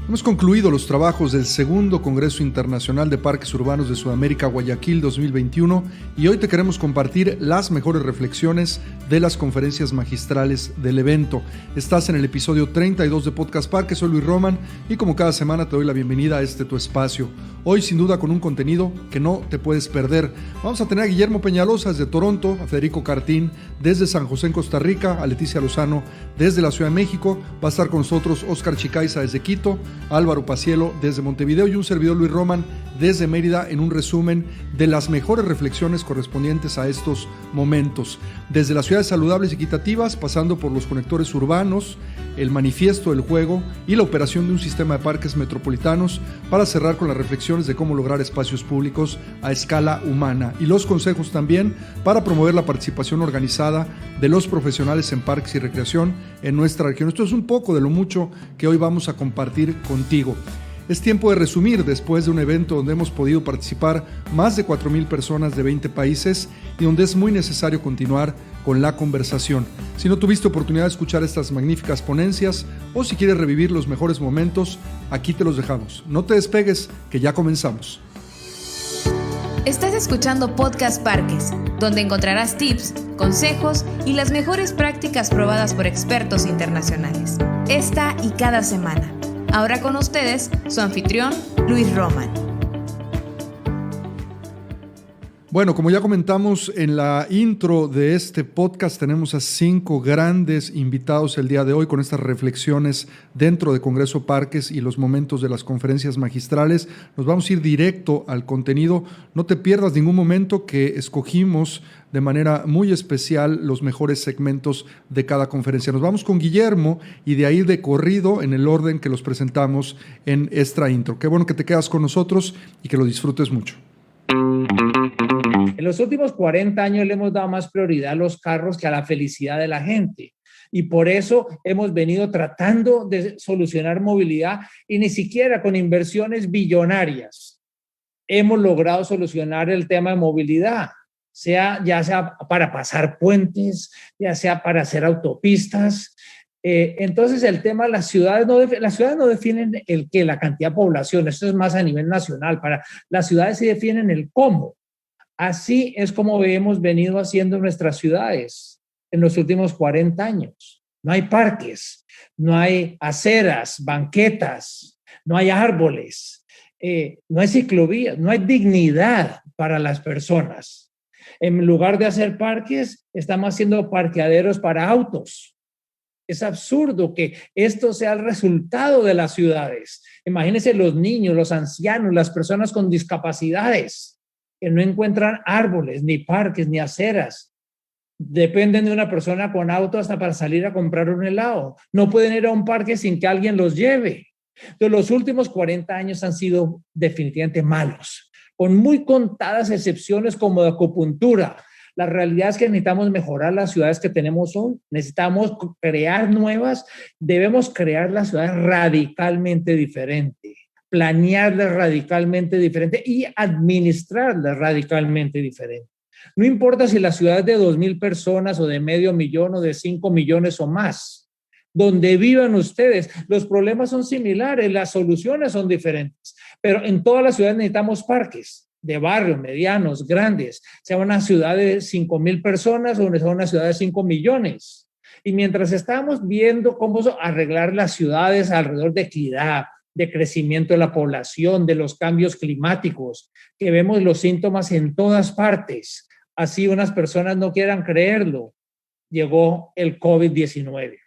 Hemos concluido los trabajos del segundo Congreso Internacional de Parques Urbanos de Sudamérica, Guayaquil 2021, y hoy te queremos compartir las mejores reflexiones de las conferencias magistrales del evento. Estás en el episodio 32 de Podcast Parques, soy Luis Roman y como cada semana te doy la bienvenida a este tu espacio. Hoy sin duda con un contenido que no te puedes perder. Vamos a tener a Guillermo Peñalosa desde Toronto, a Federico Cartín desde San José en Costa Rica, a Leticia Lozano desde la Ciudad de México, va a estar con nosotros Oscar Chicaiza desde Quito, Álvaro Pacielo desde Montevideo y un servidor Luis Roman desde Mérida en un resumen de las mejores reflexiones correspondientes a estos momentos. Desde las ciudades saludables y equitativas, pasando por los conectores urbanos, el manifiesto del juego y la operación de un sistema de parques metropolitanos, para cerrar con las reflexiones de cómo lograr espacios públicos a escala humana y los consejos también para promover la participación organizada de los profesionales en parques y recreación en nuestra región. Esto es un poco de lo mucho que hoy vamos a compartir contigo. Es tiempo de resumir después de un evento donde hemos podido participar más de 4,000 personas de 20 países y donde es muy necesario continuar con la conversación. Si no tuviste oportunidad de escuchar estas magníficas ponencias o si quieres revivir los mejores momentos, aquí te los dejamos. No te despegues, que ya comenzamos. Estás escuchando Podcast Parques, donde encontrarás tips, consejos y las mejores prácticas probadas por expertos internacionales. Esta y cada semana. Ahora con ustedes, su anfitrión, Luis Roman. Bueno, como ya comentamos en la intro de este podcast, tenemos a 5 grandes invitados el día de hoy con estas reflexiones dentro de Congreso Parques y los momentos de las conferencias magistrales. Nos vamos a ir directo al contenido. No te pierdas ningún momento, que escogimos de manera muy especial los mejores segmentos de cada conferencia. Nos vamos con Guillermo y de ahí de corrido en el orden que los presentamos en esta intro. Qué bueno que te quedas con nosotros y que lo disfrutes mucho. En los últimos 40 años le hemos dado más prioridad a los carros que a la felicidad de la gente. Y por eso hemos venido tratando de solucionar movilidad y ni siquiera con inversiones billonarias hemos logrado solucionar el tema de movilidad, ya sea para pasar puentes, ya sea para hacer autopistas. Entonces el tema de las ciudades no definen la cantidad de población, esto es más a nivel nacional. Para las ciudades sí definen el cómo. Así es como hemos venido haciendo nuestras ciudades en los últimos 40 años. No hay parques, no hay aceras, banquetas, no hay árboles, no hay ciclovías, no hay dignidad para las personas. En lugar de hacer parques, estamos haciendo parqueaderos para autos. Es absurdo que esto sea el resultado de las ciudades. Imagínense los niños, los ancianos, las personas con discapacidades, que no encuentran árboles, ni parques, ni aceras. Dependen de una persona con auto hasta para salir a comprar un helado. No pueden ir a un parque sin que alguien los lleve. Entonces, los últimos 40 años han sido definitivamente malos, con muy contadas excepciones como de acupuntura. La realidad es que necesitamos mejorar las ciudades que tenemos hoy. Necesitamos crear nuevas. Debemos crear las ciudades radicalmente diferentes, planearlas radicalmente diferente y administrarlas radicalmente diferente. No importa si la ciudad es de 2,000 personas o de 500,000 o de 5 millones o más. Donde vivan ustedes, los problemas son similares, las soluciones son diferentes. Pero en todas las ciudades necesitamos parques de barrio, medianos, grandes, sea una ciudad de 5,000 personas o sea una ciudad de 5 millones. Y mientras estamos viendo cómo arreglar las ciudades alrededor de equidad, de crecimiento de la población, de los cambios climáticos, que vemos los síntomas en todas partes, así unas personas no quieran creerlo, llegó el COVID-19.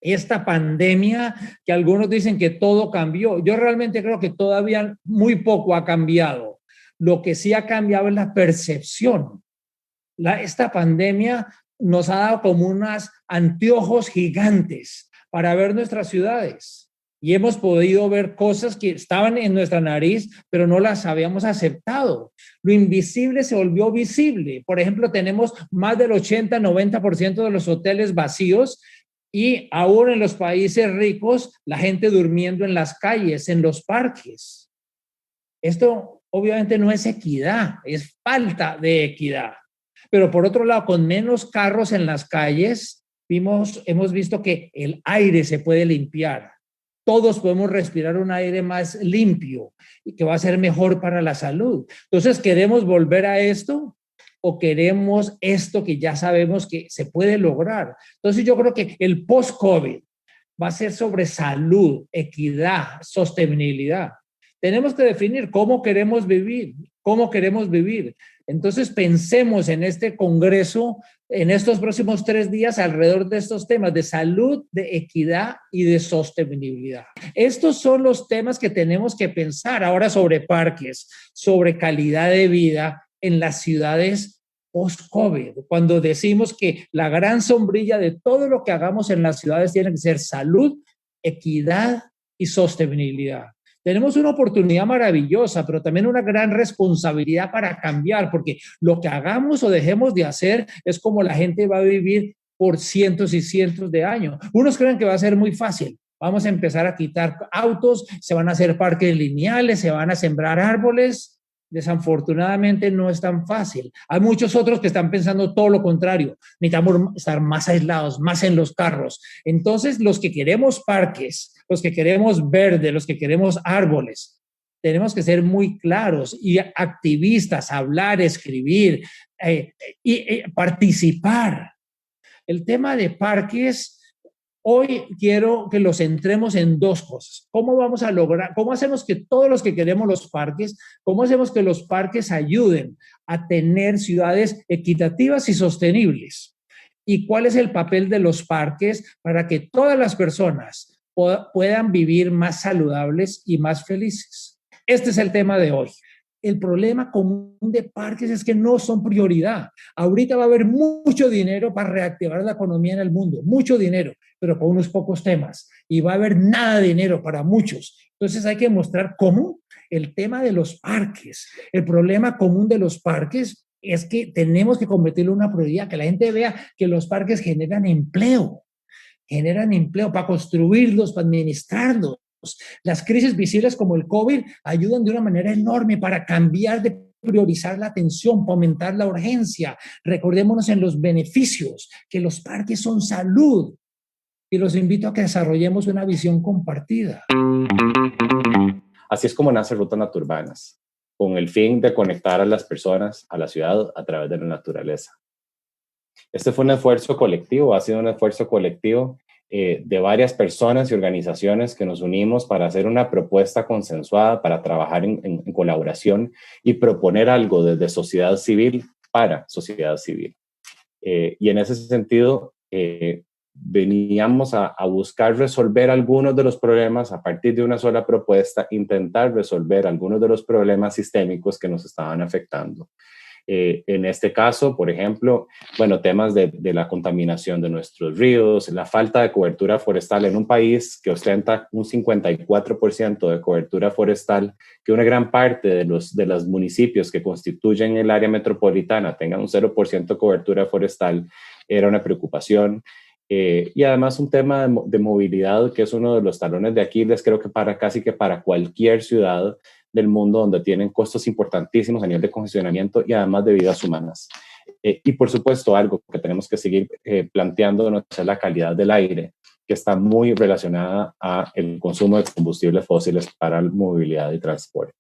Esta pandemia que algunos dicen que todo cambió, yo realmente creo que todavía muy poco ha cambiado. Lo que sí ha cambiado es la percepción. Esta pandemia nos ha dado como unos anteojos gigantes para ver nuestras ciudades. Y hemos podido ver cosas que estaban en nuestra nariz, pero no las habíamos aceptado. Lo invisible se volvió visible. Por ejemplo, tenemos más del 80-90% de los hoteles vacíos y aún en los países ricos, la gente durmiendo en las calles, en los parques. Esto obviamente no es equidad, es falta de equidad. Pero por otro lado, con menos carros en las calles, hemos visto que el aire se puede limpiar. todos podemos respirar un aire más limpio y que va a ser mejor para la salud. Entonces, ¿queremos volver a esto o queremos esto que ya sabemos que se puede lograr? Entonces, yo creo que el post-COVID va a ser sobre salud, equidad, sostenibilidad. Tenemos que definir cómo queremos vivir, cómo queremos vivir. Entonces pensemos en este congreso, en estos próximos 3 días, alrededor de estos temas de salud, de equidad y de sostenibilidad. Estos son los temas que tenemos que pensar ahora sobre parques, sobre calidad de vida en las ciudades post-COVID, cuando decimos que la gran sombrilla de todo lo que hagamos en las ciudades tiene que ser salud, equidad y sostenibilidad. Tenemos una oportunidad maravillosa, pero también una gran responsabilidad para cambiar, porque lo que hagamos o dejemos de hacer es como la gente va a vivir por cientos y cientos de años. Unos creen que va a ser muy fácil. Vamos a empezar a quitar autos, se van a hacer parques lineales, se van a sembrar árboles. Desafortunadamente no es tan fácil. Hay muchos otros que están pensando todo lo contrario. Necesitamos estar más aislados, más en los carros. Entonces, los que queremos parques, los que queremos verde, los que queremos árboles, tenemos que ser muy claros y activistas, hablar, escribir y participar. El tema de parques, hoy quiero que los centremos en 2 cosas. ¿Cómo vamos a lograr, cómo hacemos que todos los que queremos los parques, cómo hacemos que los parques ayuden a tener ciudades equitativas y sostenibles? ¿Y cuál es el papel de los parques para que todas las personas puedan vivir más saludables y más felices? Este es el tema de hoy. El problema común de parques es que no son prioridad. Ahorita va a haber mucho dinero para reactivar la economía en el mundo, mucho dinero, pero con unos pocos temas. Y va a haber nada de dinero para muchos. Entonces hay que mostrar cómo el tema de los parques, el problema común de los parques es que tenemos que convertirlo en una prioridad, que la gente vea que los parques generan empleo para construirlos, para administrarlos. Las crisis visibles como el COVID ayudan de una manera enorme para cambiar de priorizar la atención, fomentar la urgencia. Recordémonos en los beneficios, que los parques son salud. Y los invito a que desarrollemos una visión compartida. Así es como nace Rutas Naturbanas, con el fin de conectar a las personas a la ciudad a través de la naturaleza. Este fue un esfuerzo colectivo, ha sido un esfuerzo colectivo de varias personas y organizaciones que nos unimos para hacer una propuesta consensuada, para trabajar en colaboración y proponer algo desde sociedad civil para sociedad civil. Y en ese sentido, veníamos a buscar resolver algunos de los problemas a partir de una sola propuesta, intentar resolver algunos de los problemas sistémicos que nos estaban afectando. En este caso, por ejemplo, temas de la contaminación de nuestros ríos, la falta de cobertura forestal en un país que ostenta un 54% de cobertura forestal, que una gran parte de los municipios que constituyen el área metropolitana tengan un 0% de cobertura forestal, era una preocupación. Y además un tema de movilidad que es uno de los talones de Aquiles, creo que casi que para cualquier ciudad del mundo donde tienen costos importantísimos a nivel de congestionamiento y además de vidas humanas. Y por supuesto algo que tenemos que seguir planteando es la calidad del aire, que está muy relacionada al consumo de combustibles fósiles para la movilidad y transporte.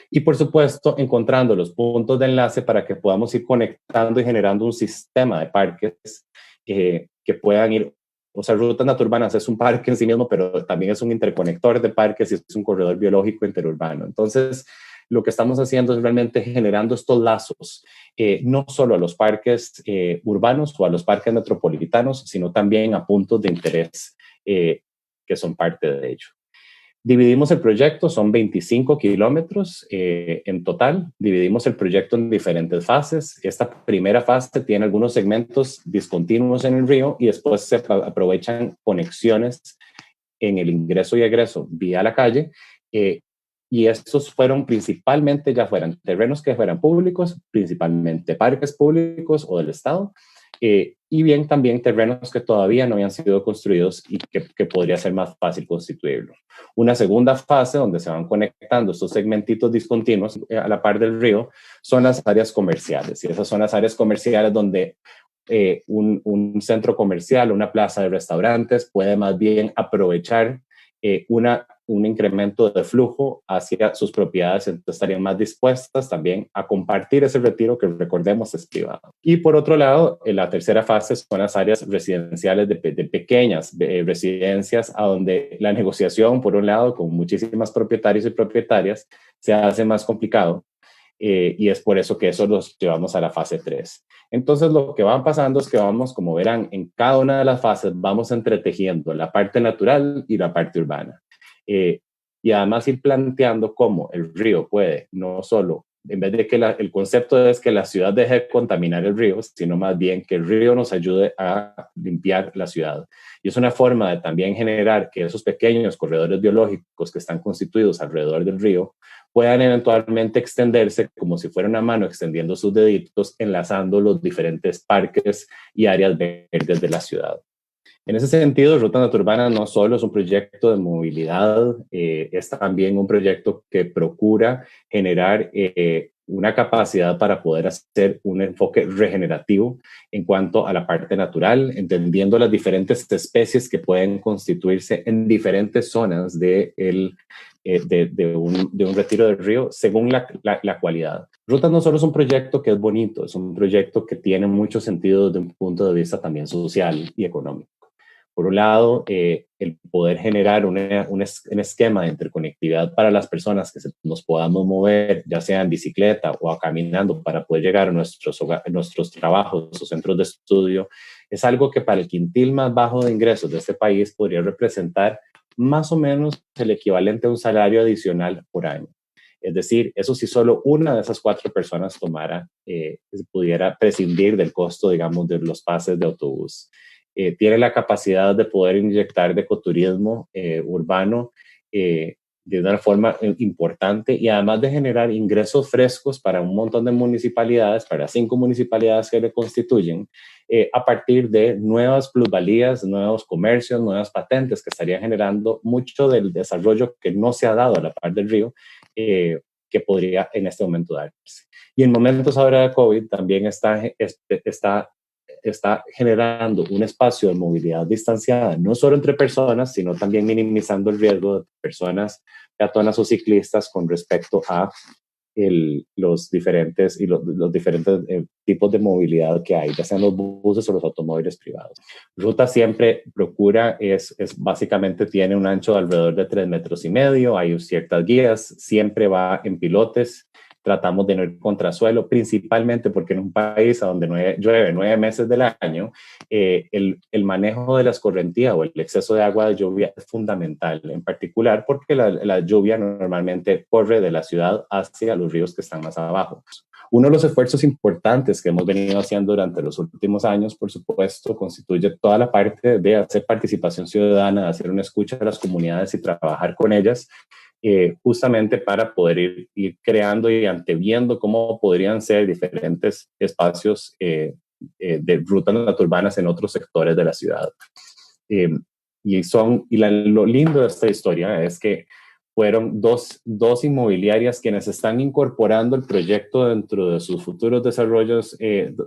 Y por supuesto encontrando los puntos de enlace para que podamos ir conectando y generando un sistema de parques que puedan ir. O sea, Rutas Naturbanas es un parque en sí mismo, pero también es un interconector de parques y es un corredor biológico interurbano. Entonces, lo que estamos haciendo es realmente generando estos lazos, no solo a los parques urbanos o a los parques metropolitanos, sino también a puntos de interés que son parte de ello. Dividimos el proyecto, son 25 kilómetros en total. Dividimos el proyecto en diferentes fases. Esta primera fase tiene algunos segmentos discontinuos en el río y después se aprovechan conexiones en el ingreso y egreso vía la calle. Y estos fueron principalmente, ya fueran terrenos que fueran públicos, principalmente parques públicos o del Estado, y bien también terrenos que todavía no habían sido construidos y que podría ser más fácil constituirlo. Una segunda fase donde se van conectando estos segmentitos discontinuos a la par del río son las áreas comerciales, y esas son las áreas comerciales donde un centro comercial, una plaza de restaurantes puede más bien aprovechar un incremento de flujo hacia sus propiedades, entonces estarían más dispuestas también a compartir ese retiro que, recordemos, es privado. Y por otro lado, en la tercera fase son las áreas residenciales de pequeñas residencias, a donde la negociación, por un lado, con muchísimas propietarios y propietarias, se hace más complicado. Y es por eso que eso los llevamos a la fase 3. Entonces, lo que va pasando es que vamos, como verán, en cada una de las fases vamos entretejiendo la parte natural y la parte urbana. Y además ir planteando cómo el río puede, no solo, en vez de que el concepto es que la ciudad deje de contaminar el río, sino más bien que el río nos ayude a limpiar la ciudad. Y es una forma de también generar que esos pequeños corredores biológicos que están constituidos alrededor del río puedan eventualmente extenderse como si fuera una mano extendiendo sus deditos, enlazando los diferentes parques y áreas verdes de la ciudad. En ese sentido, Ruta Naturbana no solo es un proyecto de movilidad, es también un proyecto que procura generar una capacidad para poder hacer un enfoque regenerativo en cuanto a la parte natural, entendiendo las diferentes especies que pueden constituirse en diferentes zonas de un retiro del río según la cualidad. Rutas no solo es un proyecto que es bonito, es un proyecto que tiene mucho sentido desde un punto de vista también social y económico. Por un lado, el poder generar un esquema de interconectividad para las personas que nos podamos mover, ya sea en bicicleta o caminando, para poder llegar a nuestros trabajos o centros de estudio, es algo que para el quintil más bajo de ingresos de este país podría representar más o menos el equivalente a un salario adicional por año. Es decir, eso si solo una de esas 4 personas pudiera prescindir del costo, digamos, de los pases de autobús. Tiene la capacidad de poder inyectar de ecoturismo urbano de una forma importante y además de generar ingresos frescos para un montón de municipalidades, para 5 municipalidades que le constituyen, a partir de nuevas plusvalías, nuevos comercios, nuevas patentes que estarían generando mucho del desarrollo que no se ha dado a la par del río, que podría en este momento darse. Y en momentos ahora de COVID también está generando un espacio de movilidad distanciada, no solo entre personas, sino también minimizando el riesgo de personas peatonas o ciclistas con respecto a los diferentes tipos de movilidad que hay, ya sean los buses o los automóviles privados. Ruta siempre procura, básicamente tiene un ancho de alrededor de 3,5 metros, hay ciertas guías, siempre va en pilotes. Tratamos de no ir contra suelo, principalmente porque en un país donde llueve 9 meses del año, el manejo de la escorrentía o el exceso de agua de lluvia es fundamental, en particular porque la lluvia normalmente corre de la ciudad hacia los ríos que están más abajo. Uno de los esfuerzos importantes que hemos venido haciendo durante los últimos años, por supuesto, constituye toda la parte de hacer participación ciudadana, de hacer una escucha de las comunidades y trabajar con ellas, justamente para poder ir creando y anteviendo cómo podrían ser diferentes espacios de rutas natururbanas en otros sectores de la ciudad. Lo lindo de esta historia es que fueron dos inmobiliarias quienes están incorporando el proyecto dentro de sus futuros desarrollos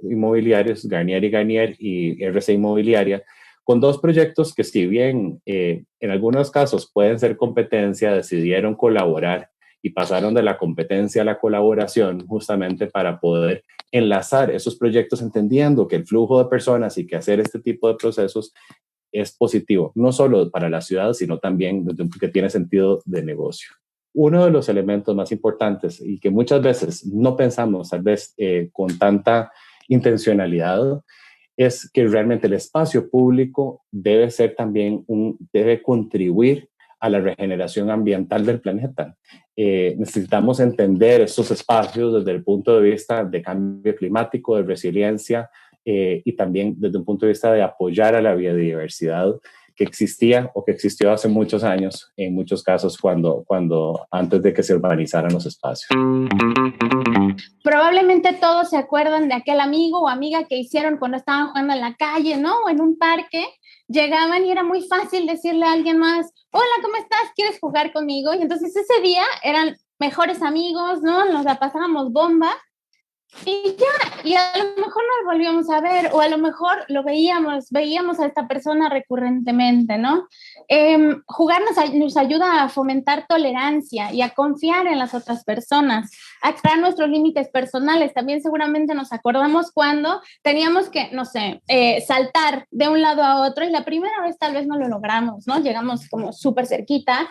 inmobiliarios, Garnier y Garnier y RC Inmobiliaria, con 2 proyectos que, si bien en algunos casos pueden ser competencia, decidieron colaborar y pasaron de la competencia a la colaboración justamente para poder enlazar esos proyectos, entendiendo que el flujo de personas y que hacer este tipo de procesos es positivo, no solo para la ciudad, sino también que tiene sentido de negocio. Uno de los elementos más importantes y que muchas veces no pensamos tal vez con tanta intencionalidad es que realmente el espacio público debe ser también debe contribuir a la regeneración ambiental del planeta. Necesitamos entender estos espacios desde el punto de vista de cambio climático, de resiliencia y también desde un punto de vista de apoyar a la biodiversidad que existía o que existió hace muchos años, en muchos casos antes de que se urbanizaran los espacios. Probablemente todos se acuerdan de aquel amigo o amiga que hicieron cuando estaban jugando en la calle, ¿no? O en un parque, llegaban y era muy fácil decirle a alguien más, hola, ¿cómo estás? ¿Quieres jugar conmigo? Y entonces ese día eran mejores amigos, ¿no? Nos la pasábamos bomba. Y a lo mejor nos volvíamos a ver, o a lo mejor veíamos a esta persona recurrentemente, ¿no? Jugar nos ayuda a fomentar tolerancia y a confiar en las otras personas, a crear nuestros límites personales. También seguramente nos acordamos cuando teníamos que, no sé, saltar de un lado a otro, y la primera vez tal vez no lo logramos, ¿no? Llegamos como súper cerquita,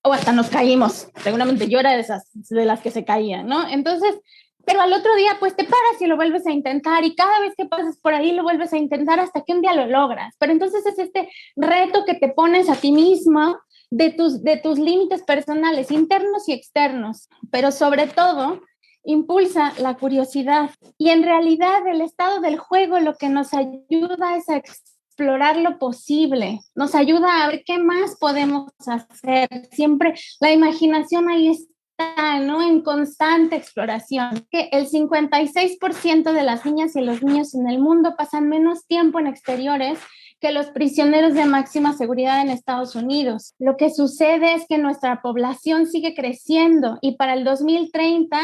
o hasta nos caímos. Seguramente yo era de las que se caían, ¿no? Entonces, pero al otro día, pues te paras y lo vuelves a intentar, y cada vez que pasas por ahí lo vuelves a intentar hasta que un día lo logras. Pero entonces es este reto que te pones a ti mismo de tus límites personales, internos y externos, pero sobre todo impulsa la curiosidad. Y en realidad el estado del juego lo que nos ayuda es a explorar lo posible, nos ayuda a ver qué más podemos hacer. Siempre la imaginación ahí está, ¿no? En constante exploración. Que el 56% de las niñas y los niños en el mundo pasan menos tiempo en exteriores que los prisioneros de máxima seguridad en Estados Unidos. Lo que sucede es que nuestra población sigue creciendo, y para el 2030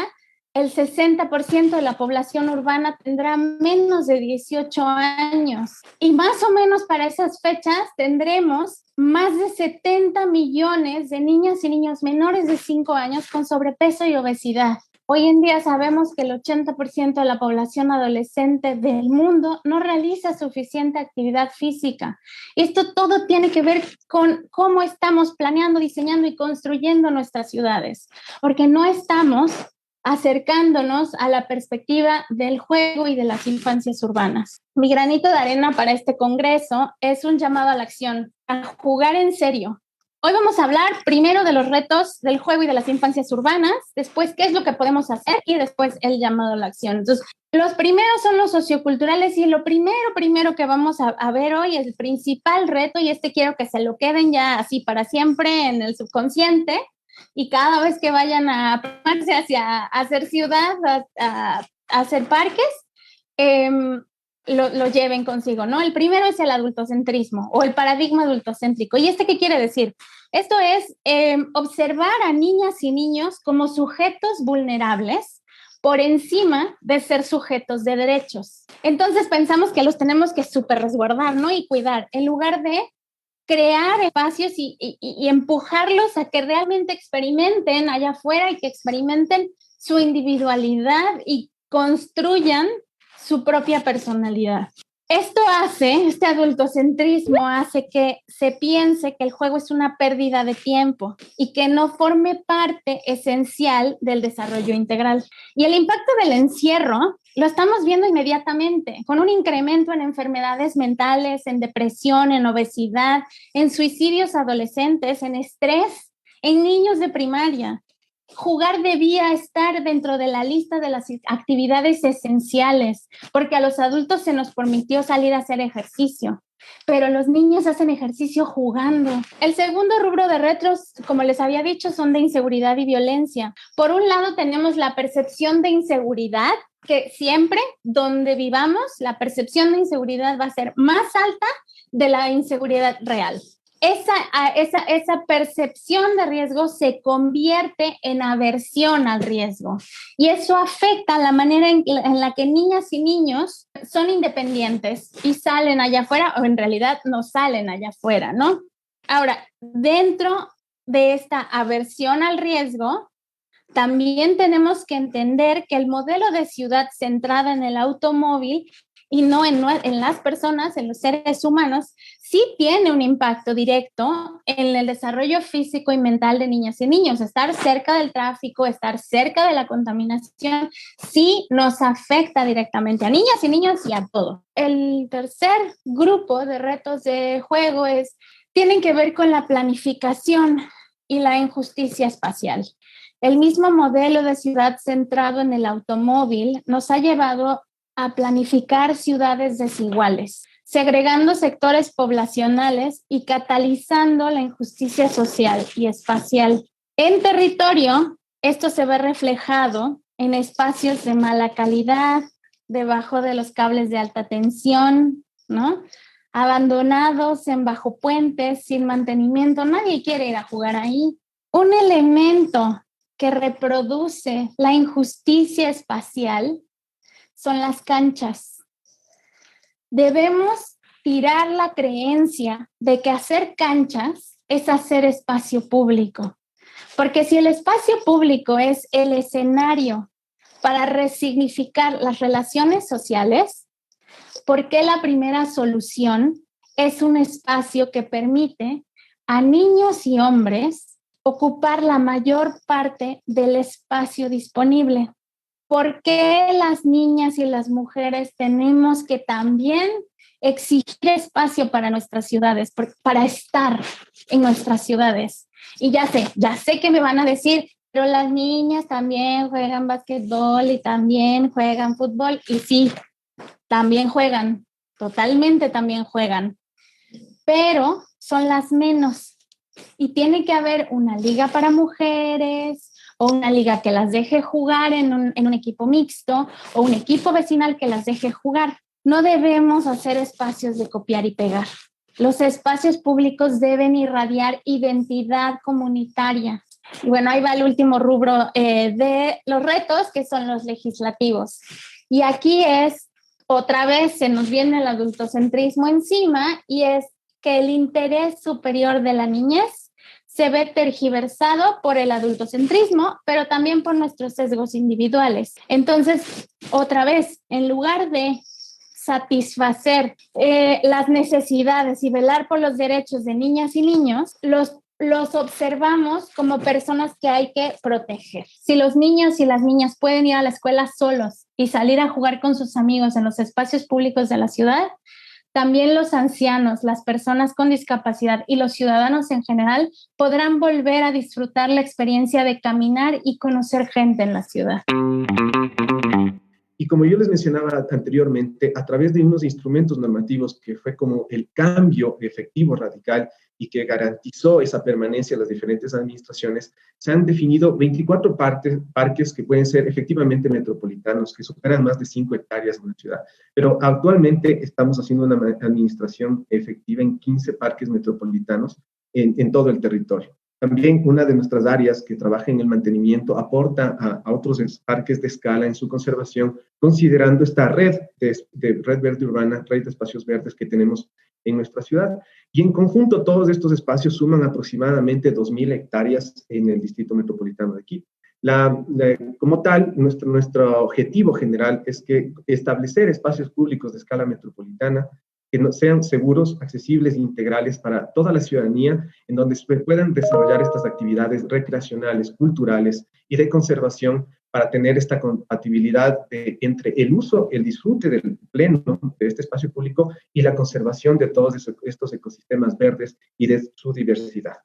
el 60% de la población urbana tendrá menos de 18 años. Y más o menos para esas fechas tendremos más de 70 millones de niñas y niños menores de 5 años con sobrepeso y obesidad. Hoy en día sabemos que el 80% de la población adolescente del mundo no realiza suficiente actividad física. Esto todo tiene que ver con cómo estamos planeando, diseñando y construyendo nuestras ciudades, porque no estamos acercándonos a la perspectiva del juego y de las infancias urbanas. Mi granito de arena para este congreso es un llamado a la acción, a jugar en serio. Hoy vamos a hablar primero de los retos del juego y de las infancias urbanas, después qué es lo que podemos hacer, y después el llamado a la acción. Entonces, los primeros son los socioculturales, y lo primero que vamos a ver hoy es el principal reto, y quiero que se lo queden ya así para siempre en el subconsciente, y cada vez que vayan a formarse hacia hacer ciudad, a hacer parques, lo lleven consigo, ¿no? El primero es el adultocentrismo o el paradigma adultocéntrico. ¿Y qué quiere decir? Esto es observar a niñas y niños como sujetos vulnerables por encima de ser sujetos de derechos. Entonces pensamos que los tenemos que súper resguardar, ¿no? Y cuidar, en lugar de crear espacios y empujarlos a que realmente experimenten allá afuera, y que experimenten su individualidad y construyan su propia personalidad. Este adultocentrismo hace que se piense que el juego es una pérdida de tiempo y que no forme parte esencial del desarrollo integral. Y el impacto del encierro lo estamos viendo inmediatamente, con un incremento en enfermedades mentales, en depresión, en obesidad, en suicidios adolescentes, en estrés, en niños de primaria. Jugar debía estar dentro de la lista de las actividades esenciales, porque a los adultos se nos permitió salir a hacer ejercicio, pero los niños hacen ejercicio jugando. El segundo rubro de retos, como les había dicho, son de inseguridad y violencia. Por un lado tenemos la percepción de inseguridad, que siempre donde vivamos, la percepción de inseguridad va a ser más alta de la inseguridad real. Esa percepción de riesgo se convierte en aversión al riesgo, y eso afecta la manera en la que niñas y niños son independientes y salen allá afuera, o en realidad no salen allá afuera, ¿no? Ahora, dentro de esta aversión al riesgo, también tenemos que entender que el modelo de ciudad centrada en el automóvil y no en las personas, en los seres humanos, sí tiene un impacto directo en el desarrollo físico y mental de niñas y niños. Estar cerca del tráfico, estar cerca de la contaminación, sí nos afecta directamente a niñas y niños y a todo. El tercer grupo de retos de juego tienen que ver con la planificación y la injusticia espacial. El mismo modelo de ciudad centrado en el automóvil nos ha llevado a planificar ciudades desiguales, segregando sectores poblacionales y catalizando la injusticia social y espacial. En territorio, esto se ve reflejado en espacios de mala calidad, debajo de los cables de alta tensión, ¿no? Abandonados en bajo puentes, sin mantenimiento. Nadie quiere ir a jugar ahí. Un elemento que reproduce la injusticia espacial son las canchas. Debemos tirar la creencia de que hacer canchas es hacer espacio público, porque si el espacio público es el escenario para resignificar las relaciones sociales, ¿por qué la primera solución es un espacio que permite a niños y hombres ocupar la mayor parte del espacio disponible? ¿Por qué las niñas y las mujeres tenemos que también exigir espacio para nuestras ciudades, para estar en nuestras ciudades? Y ya sé que me van a decir, pero las niñas también juegan básquetbol y también juegan fútbol. Y sí, también juegan, totalmente también juegan, pero son las menos. Y tiene que haber una liga para mujeres o una liga que las deje jugar en un equipo mixto o un equipo vecinal que las deje jugar. No debemos hacer espacios de copiar y pegar. Los espacios públicos deben irradiar identidad comunitaria. Y bueno, ahí va el último rubro de los retos, que son los legislativos. Y aquí otra vez se nos viene el adultocentrismo encima, y es que el interés superior de la niñez se ve tergiversado por el adultocentrismo, pero también por nuestros sesgos individuales. Entonces, otra vez, en lugar de satisfacer las necesidades y velar por los derechos de niñas y niños, los observamos como personas que hay que proteger. Si los niños y las niñas pueden ir a la escuela solos y salir a jugar con sus amigos en los espacios públicos de la ciudad, también los ancianos, las personas con discapacidad y los ciudadanos en general podrán volver a disfrutar la experiencia de caminar y conocer gente en la ciudad. Y como yo les mencionaba anteriormente, a través de unos instrumentos normativos que fue como el cambio efectivo radical y que garantizó esa permanencia de las diferentes administraciones, se han definido 24 parques que pueden ser efectivamente metropolitanos, que superan más de 5 hectáreas en la ciudad. Pero actualmente estamos haciendo una administración efectiva en 15 parques metropolitanos en todo el territorio. También una de nuestras áreas que trabaja en el mantenimiento aporta a otros parques de escala en su conservación, considerando esta red de red verde urbana, red de espacios verdes que tenemos en nuestra ciudad. Y en conjunto todos estos espacios suman aproximadamente 2.000 hectáreas en el distrito metropolitano de aquí. Como tal, nuestro objetivo general es que establecer espacios públicos de escala metropolitana que sean seguros, accesibles e integrales para toda la ciudadanía, en donde se puedan desarrollar estas actividades recreacionales, culturales y de conservación para tener esta compatibilidad entre el uso, el disfrute del pleno de este espacio público y la conservación de todos estos ecosistemas verdes y de su diversidad.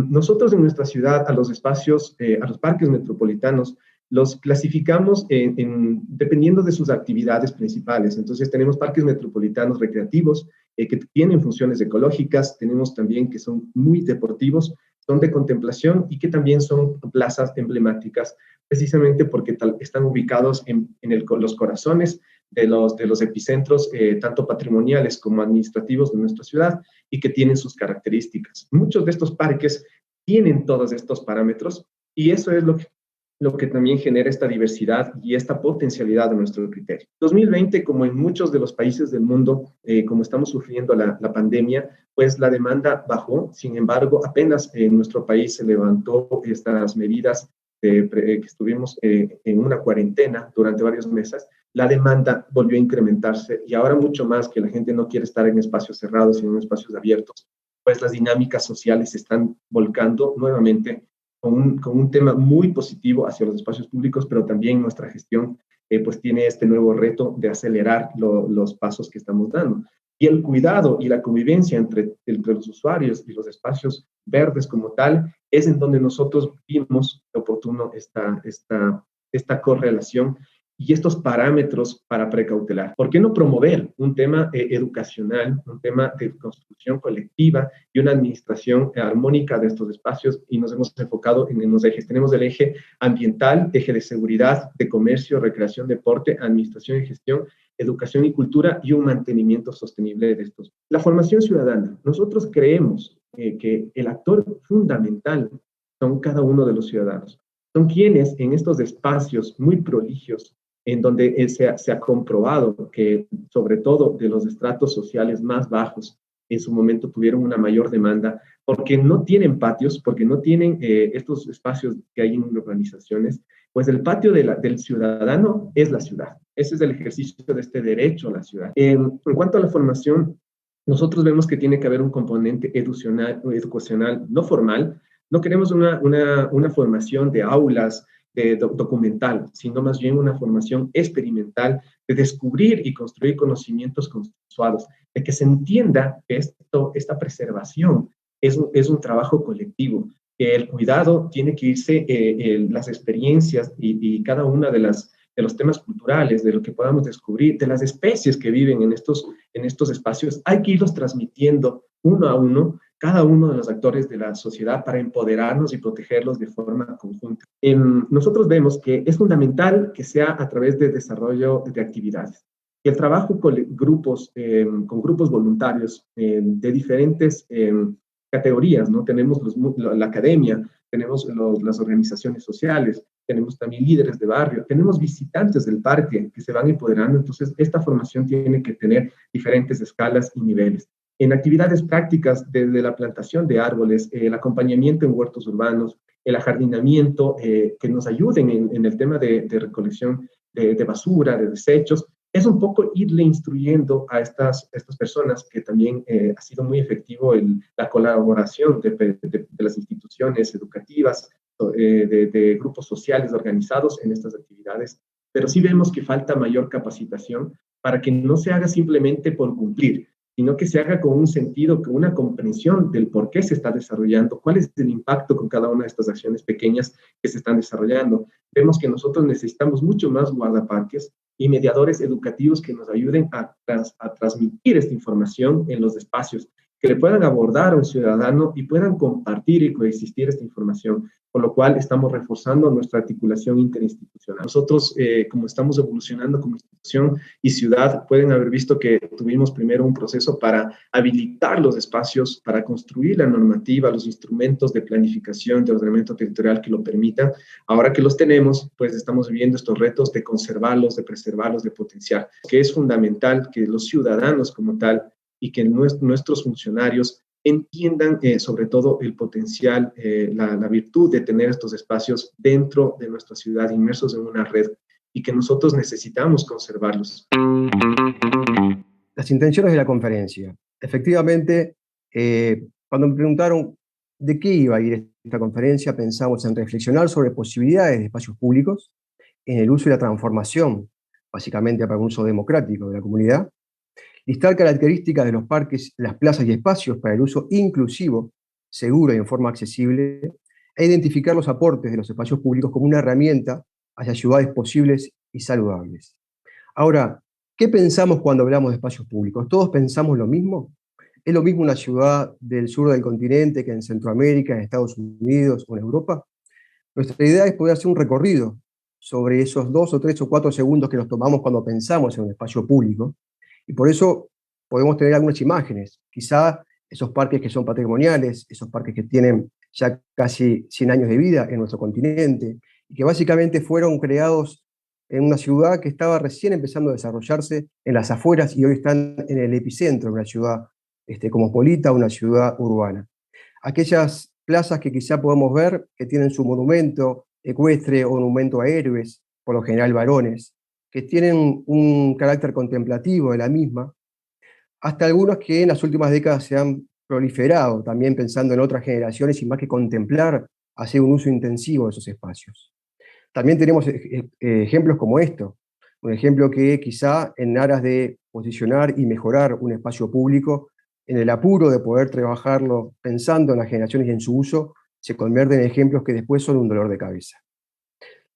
Nosotros en nuestra ciudad, a los espacios, a los parques metropolitanos, los clasificamos dependiendo de sus actividades principales. Entonces tenemos parques metropolitanos recreativos que tienen funciones ecológicas, tenemos también que son muy deportivos, son de contemplación y que también son plazas emblemáticas, precisamente porque están ubicados en los corazones de los epicentros, tanto patrimoniales como administrativos de nuestra ciudad, y que tienen sus características. Muchos de estos parques tienen todos estos parámetros y eso es lo que también genera esta diversidad y esta potencialidad de nuestro criterio. 2020, como en muchos de los países del mundo, como estamos sufriendo la pandemia, pues la demanda bajó. Sin embargo, apenas en nuestro país se levantó estas medidas que estuvimos en una cuarentena durante varios meses, la demanda volvió a incrementarse y ahora mucho más que la gente no quiere estar en espacios cerrados, sino en espacios abiertos, pues las dinámicas sociales se están volcando nuevamente con un tema muy positivo hacia los espacios públicos, pero también nuestra gestión pues tiene este nuevo reto de acelerar los pasos que estamos dando. Y el cuidado y la convivencia entre los usuarios y los espacios verdes como tal es en donde nosotros vimos oportuno esta correlación y estos parámetros para precautelar. ¿Por qué no promover un tema educacional, un tema de construcción colectiva y una administración armónica de estos espacios? Y nos hemos enfocado en los ejes. Tenemos el eje ambiental, eje de seguridad, de comercio, recreación, deporte, administración y gestión, educación y cultura y un mantenimiento sostenible de estos. La formación ciudadana. Nosotros creemos que el actor fundamental son cada uno de los ciudadanos. son quienes en estos espacios muy proligios, en donde se ha comprobado que, sobre todo de los estratos sociales más bajos, en su momento tuvieron una mayor demanda, porque no tienen patios, porque no tienen estos espacios que hay en urbanizaciones, pues el patio del ciudadano es la ciudad. Ese es el ejercicio de este derecho a la ciudad. En cuanto a la formación, nosotros vemos que tiene que haber un componente educacional no formal. No queremos una formación de aulas, documental, sino más bien una formación experimental de descubrir y construir conocimientos consensuados, de que se entienda que esta preservación es un trabajo colectivo, que el cuidado tiene que irse, las experiencias y cada una de los temas culturales, de lo que podamos descubrir, de las especies que viven en estos espacios, hay que irlos transmitiendo uno a uno, cada uno de los actores de la sociedad, para empoderarnos y protegerlos de forma conjunta. Nosotros vemos que es fundamental que sea a través de desarrollo de actividades. Y el trabajo con grupos voluntarios de diferentes categorías, ¿no? Tenemos la academia, tenemos las organizaciones sociales, tenemos también líderes de barrio, tenemos visitantes del parque que se van empoderando. Entonces, esta formación tiene que tener diferentes escalas y niveles. En actividades prácticas, desde la plantación de árboles, el acompañamiento en huertos urbanos, el ajardinamiento, que nos ayuden en el tema de recolección de basura, de desechos, es un poco irle instruyendo a estas personas, que también ha sido muy efectivo la colaboración de las instituciones educativas, de grupos sociales organizados en estas actividades, pero sí vemos que falta mayor capacitación para que no se haga simplemente por cumplir, sino que se haga con un sentido, con una comprensión del por qué se está desarrollando, cuál es el impacto con cada una de estas acciones pequeñas que se están desarrollando. Vemos que nosotros necesitamos mucho más guardaparques y mediadores educativos que nos ayuden a transmitir esta información en los espacios, que le puedan abordar a un ciudadano y puedan compartir y coexistir esta información, por lo cual estamos reforzando nuestra articulación interinstitucional. Nosotros, como estamos evolucionando como institución y ciudad, pueden haber visto que tuvimos primero un proceso para habilitar los espacios, para construir la normativa, los instrumentos de planificación, de ordenamiento territorial que lo permitan. Ahora que los tenemos, pues estamos viviendo estos retos de conservarlos, de preservarlos, de potenciar, que es fundamental que los ciudadanos como tal y que nuestros funcionarios entiendan sobre todo el potencial, la virtud de tener estos espacios dentro de nuestra ciudad, inmersos en una red, y que nosotros necesitamos conservarlos. Las intenciones de la conferencia. Efectivamente, cuando me preguntaron de qué iba a ir esta conferencia, pensamos en reflexionar sobre posibilidades de espacios públicos, en el uso y la transformación, básicamente para un uso democrático de la comunidad, listar características de los parques, las plazas y espacios para el uso inclusivo, seguro y en forma accesible, e identificar los aportes de los espacios públicos como una herramienta hacia ciudades posibles y saludables. Ahora, ¿qué pensamos cuando hablamos de espacios públicos? ¿Todos pensamos lo mismo? ¿Es lo mismo una ciudad del sur del continente que en Centroamérica, en Estados Unidos o en Europa? Nuestra idea es poder hacer un recorrido sobre esos 2 o 3 o 4 segundos que nos tomamos cuando pensamos en un espacio público. Y por eso podemos tener algunas imágenes, quizá esos parques que son patrimoniales, esos parques que tienen ya casi 100 años de vida en nuestro continente, y que básicamente fueron creados en una ciudad que estaba recién empezando a desarrollarse en las afueras y hoy están en el epicentro de una ciudad cosmopolita, una ciudad urbana. Aquellas plazas que quizá podemos ver que tienen su monumento ecuestre o monumento a héroes, por lo general varones, que tienen un carácter contemplativo de la misma, hasta algunos que en las últimas décadas se han proliferado, también pensando en otras generaciones y más que contemplar, hacer un uso intensivo de esos espacios. También tenemos ejemplos como esto, un ejemplo que quizá en aras de posicionar y mejorar un espacio público, en el apuro de poder trabajarlo pensando en las generaciones y en su uso, se convierten en ejemplos que después son un dolor de cabeza.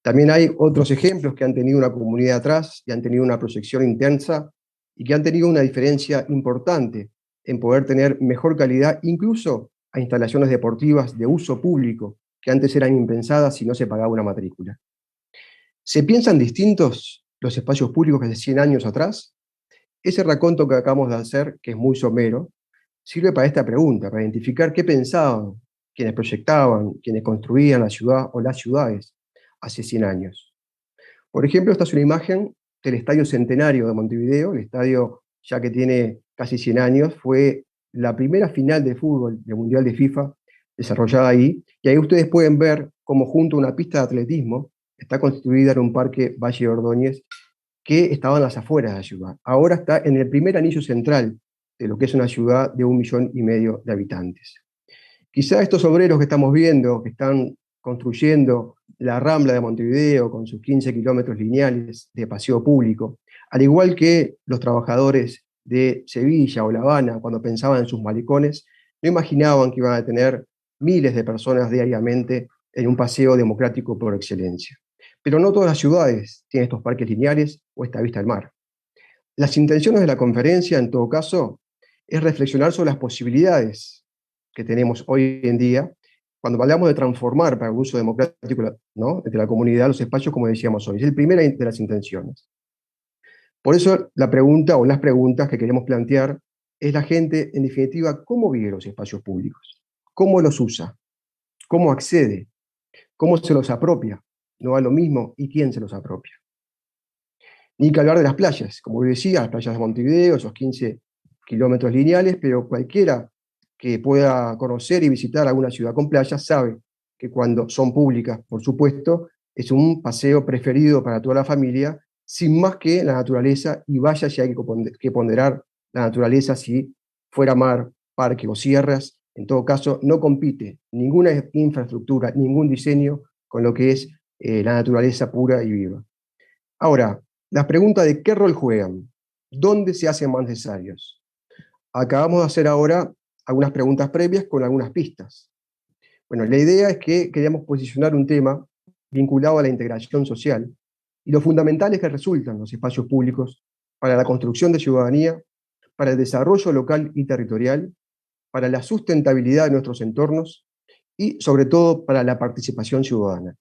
También hay otros ejemplos que han tenido una comunidad atrás y han tenido una proyección intensa y que han tenido una diferencia importante en poder tener mejor calidad, incluso a instalaciones deportivas de uso público que antes eran impensadas si no se pagaba una matrícula. ¿Se piensan distintos los espacios públicos que hace 100 años atrás? Ese raconto que acabamos de hacer, que es muy somero, sirve para esta pregunta, para identificar qué pensaban quienes proyectaban, quienes construían la ciudad o las ciudades hace 100 años. Por ejemplo, esta es una imagen del Estadio Centenario de Montevideo, el estadio ya que tiene casi 100 años, fue la primera final de fútbol del Mundial de FIFA desarrollada ahí, y ahí ustedes pueden ver cómo junto a una pista de atletismo está constituida en un parque Valle Ordóñez que estaba en las afueras de la ciudad. Ahora está en el primer anillo central de lo que es una ciudad de 1,5 millones de habitantes. Quizá estos obreros que estamos viendo, que están construyendo la Rambla de Montevideo con sus 15 kilómetros lineales de paseo público, al igual que los trabajadores de Sevilla o La Habana, cuando pensaban en sus malecones, no imaginaban que iban a tener miles de personas diariamente en un paseo democrático por excelencia. Pero no todas las ciudades tienen estos parques lineales o esta vista al mar. Las intenciones de la conferencia, en todo caso, es reflexionar sobre las posibilidades que tenemos hoy en día cuando hablamos de transformar para el uso democrático, ¿no?, entre la comunidad los espacios, como decíamos hoy. Es la primera de las intenciones. Por eso la pregunta o las preguntas que queremos plantear es la gente, en definitiva, ¿cómo vive los espacios públicos? ¿Cómo los usa? ¿Cómo accede? ¿Cómo se los apropia? No va lo mismo, ¿y quién se los apropia? Ni que hablar de las playas, como decía, las playas de Montevideo, esos 15 kilómetros lineales, pero cualquiera que pueda conocer y visitar alguna ciudad con playas sabe que cuando son públicas, por supuesto, es un paseo preferido para toda la familia, sin más que la naturaleza, y vaya si hay que ponderar la naturaleza, si fuera mar, parque o sierras, en todo caso no compite ninguna infraestructura, ningún diseño con lo que es la naturaleza pura y viva. Ahora, las preguntas de qué rol juegan, dónde se hacen más necesarios. Acabamos de hacer ahora algunas preguntas previas con algunas pistas. Bueno, la idea es que queríamos posicionar un tema vinculado a la integración social y lo fundamentales que resultan los espacios públicos para la construcción de ciudadanía, para el desarrollo local y territorial, para la sustentabilidad de nuestros entornos y, sobre todo, para la participación ciudadana.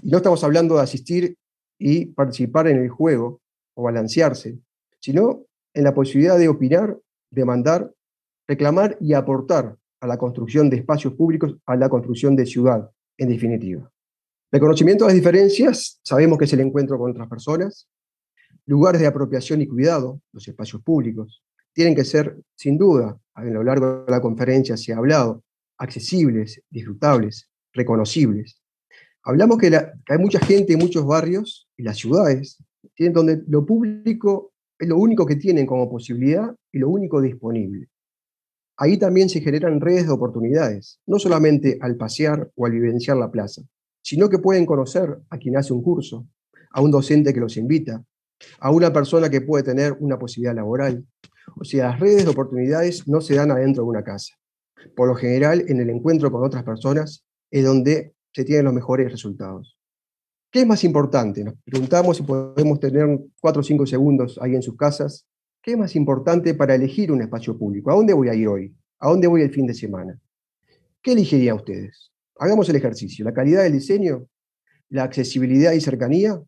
Y no estamos hablando de asistir y participar en el juego o balancearse, sino en la posibilidad de opinar, demandar, reclamar y aportar a la construcción de espacios públicos, a la construcción de ciudad, en definitiva. Reconocimiento de las diferencias, sabemos que es el encuentro con otras personas, lugares de apropiación y cuidado, los espacios públicos, tienen que ser, sin duda, a lo largo de la conferencia se ha hablado, accesibles, disfrutables, reconocibles. Hablamos que hay mucha gente en muchos barrios y las ciudades tienen donde lo público es lo único que tienen como posibilidad y lo único disponible. Ahí también se generan redes de oportunidades, no solamente al pasear o al vivenciar la plaza, sino que pueden conocer a quien hace un curso, a un docente que los invita, a una persona que puede tener una posibilidad laboral. O sea, las redes de oportunidades no se dan adentro de una casa. Por lo general, en el encuentro con otras personas es donde se tienen los mejores resultados. ¿Qué es más importante? Nos preguntamos si podemos tener 4 o 5 segundos ahí en sus casas. ¿Qué es más importante para elegir un espacio público? ¿A dónde voy a ir hoy? ¿A dónde voy el fin de semana? ¿Qué elegirían ustedes? Hagamos el ejercicio. ¿La calidad del diseño? ¿La accesibilidad y cercanía?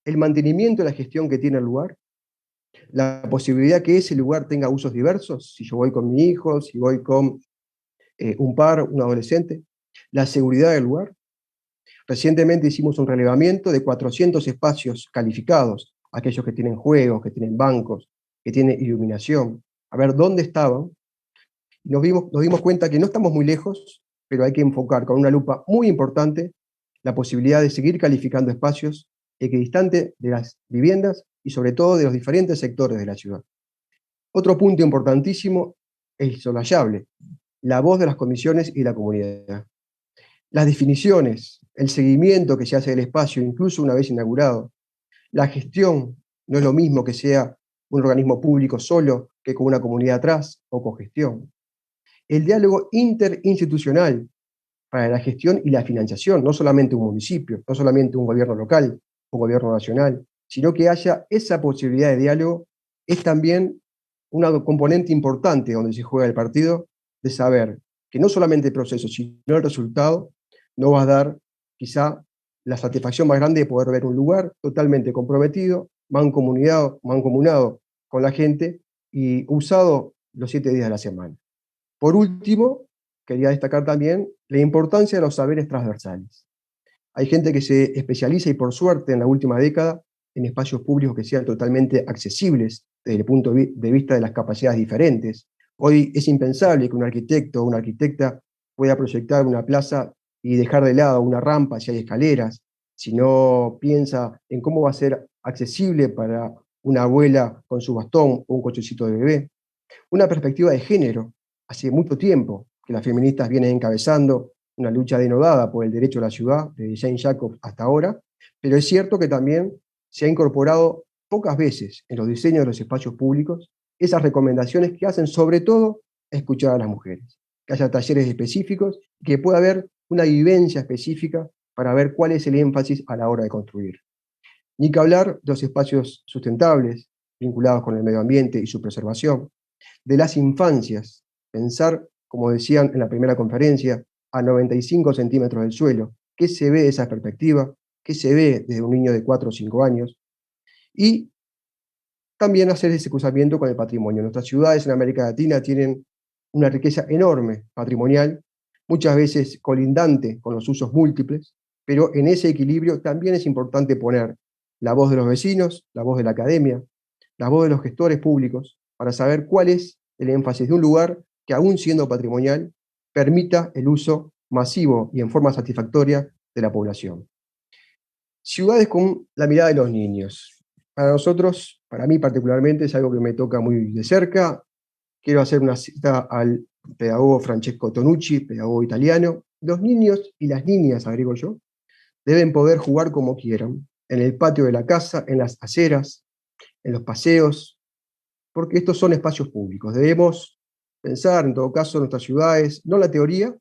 ¿El mantenimiento y la gestión que tiene el lugar? ¿La posibilidad que ese lugar tenga usos diversos? Si yo voy con mi hijo, si voy con un par, un adolescente. ¿La seguridad del lugar? Recientemente hicimos un relevamiento de 400 espacios calificados, aquellos que tienen juegos, que tienen bancos, que tienen iluminación, a ver dónde estaban. Nos dimos cuenta que no estamos muy lejos, pero hay que enfocar con una lupa muy importante la posibilidad de seguir calificando espacios equidistantes de las viviendas y sobre todo de los diferentes sectores de la ciudad. Otro punto importantísimo es insolayable, la voz de las comisiones y la comunidad. Las definiciones, el seguimiento que se hace del espacio, incluso una vez inaugurado, la gestión, no es lo mismo que sea un organismo público solo que con una comunidad atrás o cogestión. El diálogo interinstitucional para la gestión y la financiación, no solamente un municipio, no solamente un gobierno local, un gobierno nacional, sino que haya esa posibilidad de diálogo, es también un componente importante donde se juega el partido, de saber que no solamente el proceso, sino el resultado, no va a dar quizá la satisfacción más grande de poder ver un lugar totalmente comprometido, mancomunado con la gente y usado los 7 días de la semana. Por último, quería destacar también la importancia de los saberes transversales. Hay gente que se especializa y por suerte en la última década en espacios públicos que sean totalmente accesibles desde el punto de vista de las capacidades diferentes. Hoy es impensable que un arquitecto o una arquitecta pueda proyectar una plaza y dejar de lado una rampa si hay escaleras, si no piensa en cómo va a ser accesible para una abuela con su bastón o un cochecito de bebé. Una perspectiva de género. Hace mucho tiempo que las feministas vienen encabezando una lucha denodada por el derecho a la ciudad, desde Jane Jacobs hasta ahora, pero es cierto que también se ha incorporado pocas veces en los diseños de los espacios públicos esas recomendaciones que hacen sobre todo escuchar a las mujeres, que haya talleres específicos, que pueda haber una vivencia específica para ver cuál es el énfasis a la hora de construir. Ni que hablar de los espacios sustentables vinculados con el medio ambiente y su preservación, de las infancias, pensar, como decían en la primera conferencia, a 95 centímetros del suelo, qué se ve de esa perspectiva, qué se ve desde un niño de 4 o 5 años, y también hacer ese cruzamiento con el patrimonio. Nuestras ciudades en América Latina tienen una riqueza enorme patrimonial, muchas veces colindante con los usos múltiples, pero en ese equilibrio también es importante poner la voz de los vecinos, la voz de la academia, la voz de los gestores públicos, para saber cuál es el énfasis de un lugar que, aún siendo patrimonial, permita el uso masivo y en forma satisfactoria de la población. Ciudades con la mirada de los niños. Para nosotros, para mí particularmente, es algo que me toca muy de cerca. Quiero hacer una cita al pedagogo Francesco Tonucci, pedagogo italiano. Los niños y las niñas, agrego yo, deben poder jugar como quieran, en el patio de la casa, en las aceras, en los paseos, porque estos son espacios públicos. Debemos pensar, en todo caso, en nuestras ciudades, no la teoría,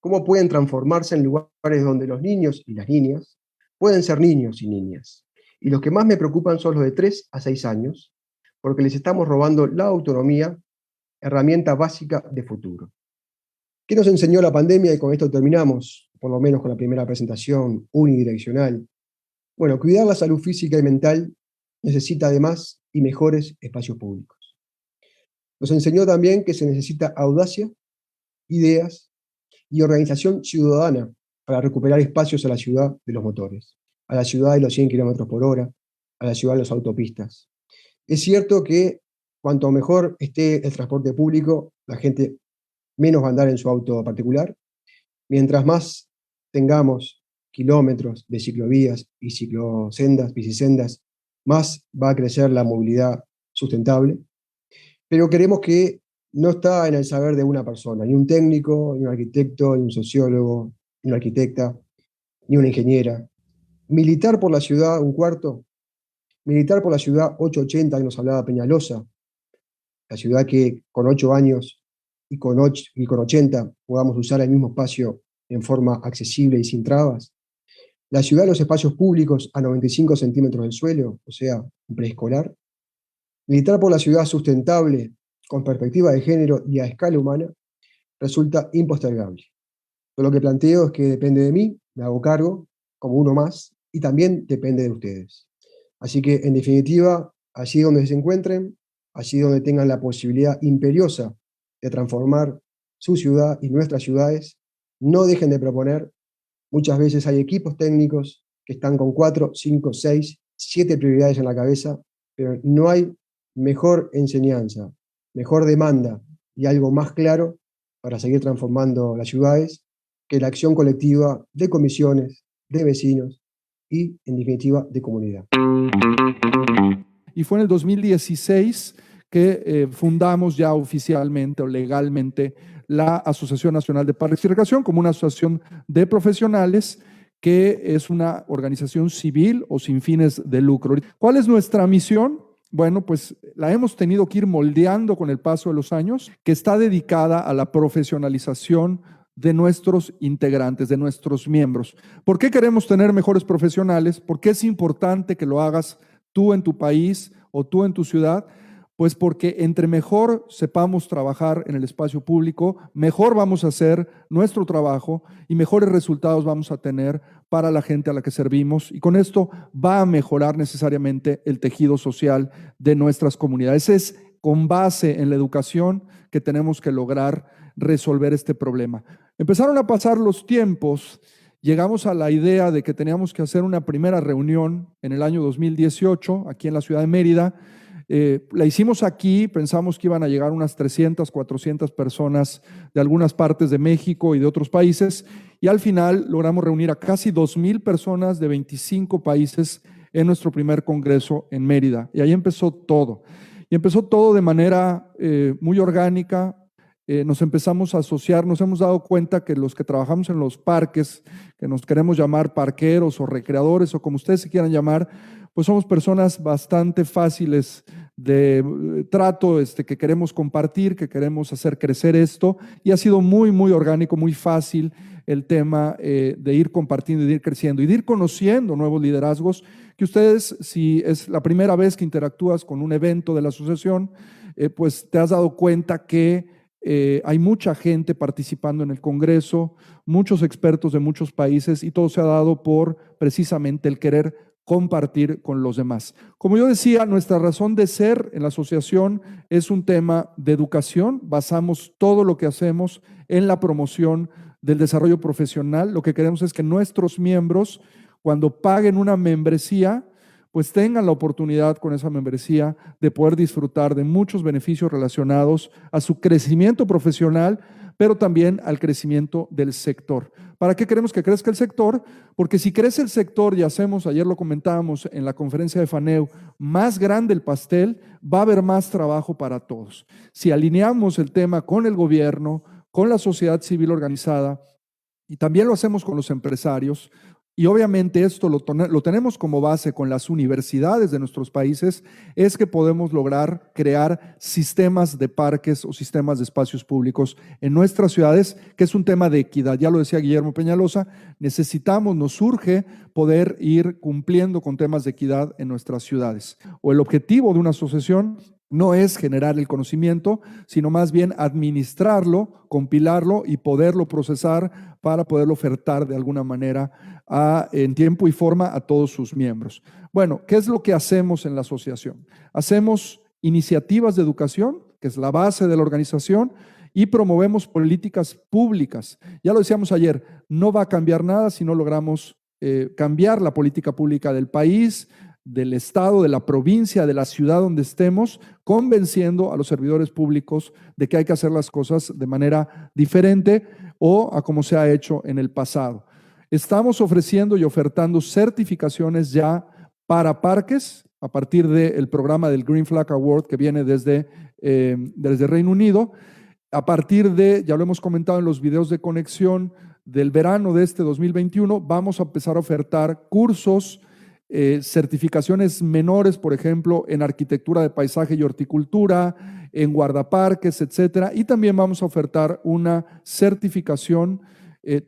cómo pueden transformarse en lugares donde los niños y las niñas pueden ser niños y niñas. Y los que más me preocupan son los de 3 a 6 años, porque les estamos robando la autonomía, herramienta básica de futuro. ¿Qué nos enseñó la pandemia? Y con esto terminamos, por lo menos con la primera presentación unidireccional. Bueno, cuidar la salud física y mental necesita además y mejores espacios públicos. Nos enseñó también que se necesita audacia, ideas y organización ciudadana para recuperar espacios a la ciudad de los motores, a la ciudad de los 100 kilómetros por hora, a la ciudad de las autopistas. Es cierto que cuanto mejor esté el transporte público, la gente menos va a andar en su auto particular. Mientras más tengamos kilómetros de ciclovías y ciclosendas, bicisendas, más va a crecer la movilidad sustentable. Pero creemos que no está en el saber de una persona, ni un técnico, ni un arquitecto, ni un sociólogo, ni una arquitecta, ni una ingeniera. Militar por la ciudad, un cuarto. Militar por la ciudad 880, que nos hablaba Peñalosa, la ciudad que con 8 años y con 80 podamos usar el mismo espacio en forma accesible y sin trabas. La ciudad de los espacios públicos a 95 centímetros del suelo, o sea, un preescolar. Militar por la ciudad sustentable, con perspectiva de género y a escala humana, resulta impostergable. Yo lo que planteo es que depende de mí, me hago cargo, como uno más, y también depende de ustedes. Así que, en definitiva, allí donde se encuentren, allí donde tengan la posibilidad imperiosa de transformar su ciudad y nuestras ciudades, no dejen de proponer. Muchas veces hay equipos técnicos que están con 4, 5, 6, 7 prioridades en la cabeza, pero no hay mejor enseñanza, mejor demanda y algo más claro para seguir transformando las ciudades que la acción colectiva de comisiones, de vecinos y, en definitiva, de comunidad. Y fue en el 2016 que fundamos ya oficialmente o legalmente la Asociación Nacional de Parques y Recreación como una asociación de profesionales que es una organización civil o sin fines de lucro. ¿Cuál es nuestra misión? Bueno, pues la hemos tenido que ir moldeando con el paso de los años, que está dedicada a la profesionalización de nuestros integrantes, de nuestros miembros. ¿Por qué queremos tener mejores profesionales? ¿Por qué es importante que lo hagas tú en tu país o tú en tu ciudad? Pues porque entre mejor sepamos trabajar en el espacio público, mejor vamos a hacer nuestro trabajo y mejores resultados vamos a tener para la gente a la que servimos. Y con esto va a mejorar necesariamente el tejido social de nuestras comunidades. Es con base en la educación que tenemos que lograr resolver este problema. Empezaron a pasar los tiempos llegamos a la idea de que teníamos que hacer una primera reunión en el año 2018, aquí en la ciudad de Mérida. La hicimos aquí, pensamos que iban a llegar unas 300, 400 personas de algunas partes de México y de otros países, y al final logramos reunir a casi 2,000 personas de 25 países en nuestro primer congreso en Mérida. Y ahí empezó todo. Y empezó todo de manera muy orgánica. Nos empezamos a asociar, nos hemos dado cuenta que los que trabajamos en los parques, que nos queremos llamar parqueros o recreadores o como ustedes se quieran llamar, pues somos personas bastante fáciles de trato, que queremos compartir, que queremos hacer crecer esto, y ha sido muy, muy orgánico, muy fácil el tema de ir compartiendo y de ir creciendo y de ir conociendo nuevos liderazgos que ustedes, si es la primera vez que interactúas con un evento de la asociación, pues te has dado cuenta que hay mucha gente participando en el Congreso, muchos expertos de muchos países, y todo se ha dado por precisamente el querer compartir con los demás. Como yo decía, nuestra razón de ser en la asociación es un tema de educación. Basamos todo lo que hacemos en la promoción del desarrollo profesional. Lo que queremos es que nuestros miembros, cuando paguen una membresía, pues tengan la oportunidad con esa membresía de poder disfrutar de muchos beneficios relacionados a su crecimiento profesional, pero también al crecimiento del sector. ¿Para qué queremos que crezca el sector? Porque si crece el sector y hacemos, ayer lo comentábamos en la conferencia de FANEU, más grande el pastel, va a haber más trabajo para todos. Si alineamos el tema con el gobierno, con la sociedad civil organizada, y también lo hacemos con los empresarios, y obviamente esto lo tenemos como base con las universidades de nuestros países, es que podemos lograr crear sistemas de parques o sistemas de espacios públicos en nuestras ciudades, que es un tema de equidad. Ya lo decía Guillermo Peñalosa, nos urge poder ir cumpliendo con temas de equidad en nuestras ciudades. O el objetivo de una asociación no es generar el conocimiento, sino más bien administrarlo, compilarlo y poderlo procesar para poderlo ofertar de alguna manera en tiempo y forma a todos sus miembros. Bueno, ¿qué es lo que hacemos en la asociación? Hacemos iniciativas de educación, que es la base de la organización, y promovemos políticas públicas. Ya lo decíamos ayer, no va a cambiar nada si no logramos cambiar la política pública del país, del estado, de la provincia, de la ciudad donde estemos, convenciendo a los servidores públicos de que hay que hacer las cosas de manera diferente o a como se ha hecho en el pasado. Estamos ofreciendo y ofertando certificaciones ya para parques a partir del programa del Green Flag Award que viene desde Reino Unido. A partir de, ya lo hemos comentado en los videos de conexión del verano de este 2021, vamos a empezar a ofertar cursos, certificaciones menores, por ejemplo, en arquitectura de paisaje y horticultura, en guardaparques, etcétera, y también vamos a ofertar una certificación,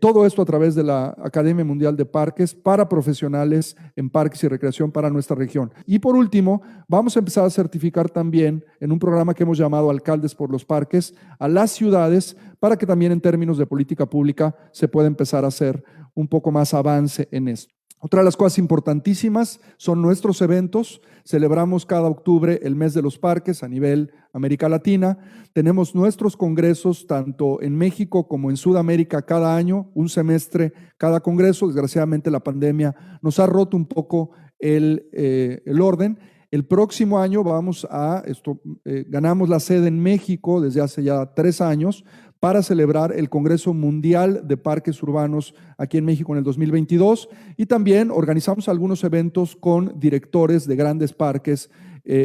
todo esto a través de la Academia Mundial de Parques para profesionales en parques y recreación para nuestra región. Y por último, vamos a empezar a certificar también en un programa que hemos llamado Alcaldes por los Parques a las ciudades para que también en términos de política pública se pueda empezar a hacer un poco más avance en esto. Otra de las cosas importantísimas son nuestros eventos. Celebramos cada octubre el mes de los parques a nivel América Latina. Tenemos nuestros congresos tanto en México como en Sudamérica cada año, un semestre cada congreso. Desgraciadamente la pandemia nos ha roto un poco el orden. El próximo año ganamos la sede en México desde hace ya 3 años para celebrar el Congreso Mundial de Parques Urbanos aquí en México en el 2022, y también organizamos algunos eventos con directores de grandes parques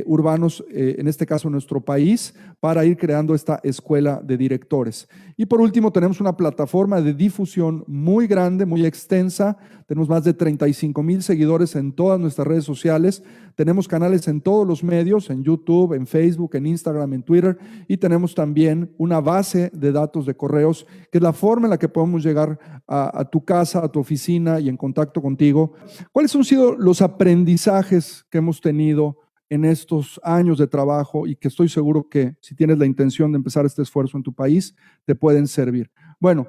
urbanos, en este caso en nuestro país, para ir creando esta escuela de directores. Y por último, tenemos una plataforma de difusión muy grande, muy extensa. Tenemos más de 35,000 seguidores en todas nuestras redes sociales. Tenemos canales en todos los medios, en YouTube, en Facebook, en Instagram, en Twitter, y tenemos también una base de datos de correos, que es la forma en la que podemos llegar a tu casa, a tu oficina y en contacto contigo. ¿Cuáles han sido los aprendizajes que hemos tenido en estos años de trabajo y que estoy seguro que si tienes la intención de empezar este esfuerzo en tu país, te pueden servir? Bueno,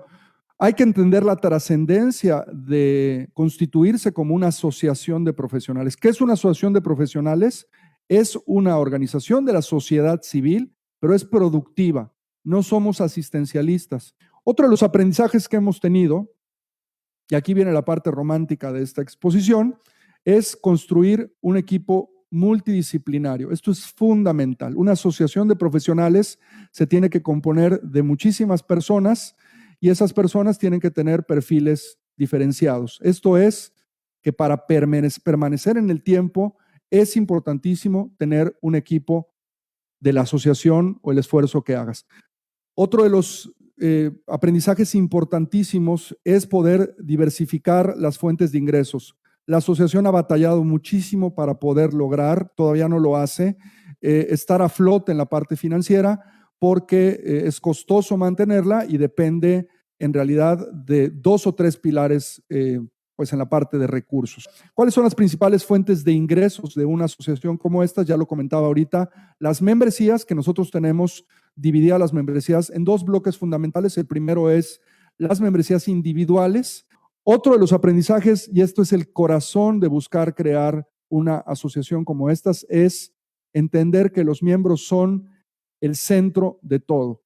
hay que entender la trascendencia de constituirse como una asociación de profesionales. ¿Qué es una asociación de profesionales? Es una organización de la sociedad civil, pero es productiva. No somos asistencialistas. Otro de los aprendizajes que hemos tenido y aquí viene la parte romántica de esta exposición, es construir un equipo multidisciplinario. Esto es fundamental. Una asociación de profesionales se tiene que componer de muchísimas personas y esas personas tienen que tener perfiles diferenciados. Esto es que para permanecer en el tiempo es importantísimo tener un equipo de la asociación o el esfuerzo que hagas. Otro de los aprendizajes importantísimos es poder diversificar las fuentes de ingresos. La asociación ha batallado muchísimo para poder lograr, todavía no lo hace, estar a flote en la parte financiera porque es costoso mantenerla y depende en realidad de 2 o 3 pilares pues en la parte de recursos. ¿Cuáles son las principales fuentes de ingresos de una asociación como esta? Ya lo comentaba ahorita, las membresías, que nosotros tenemos divididas las membresías en 2 bloques fundamentales. El primero es las membresías individuales. Otro de los aprendizajes, y esto es el corazón de buscar crear una asociación como estas, es entender que los miembros son el centro de todo.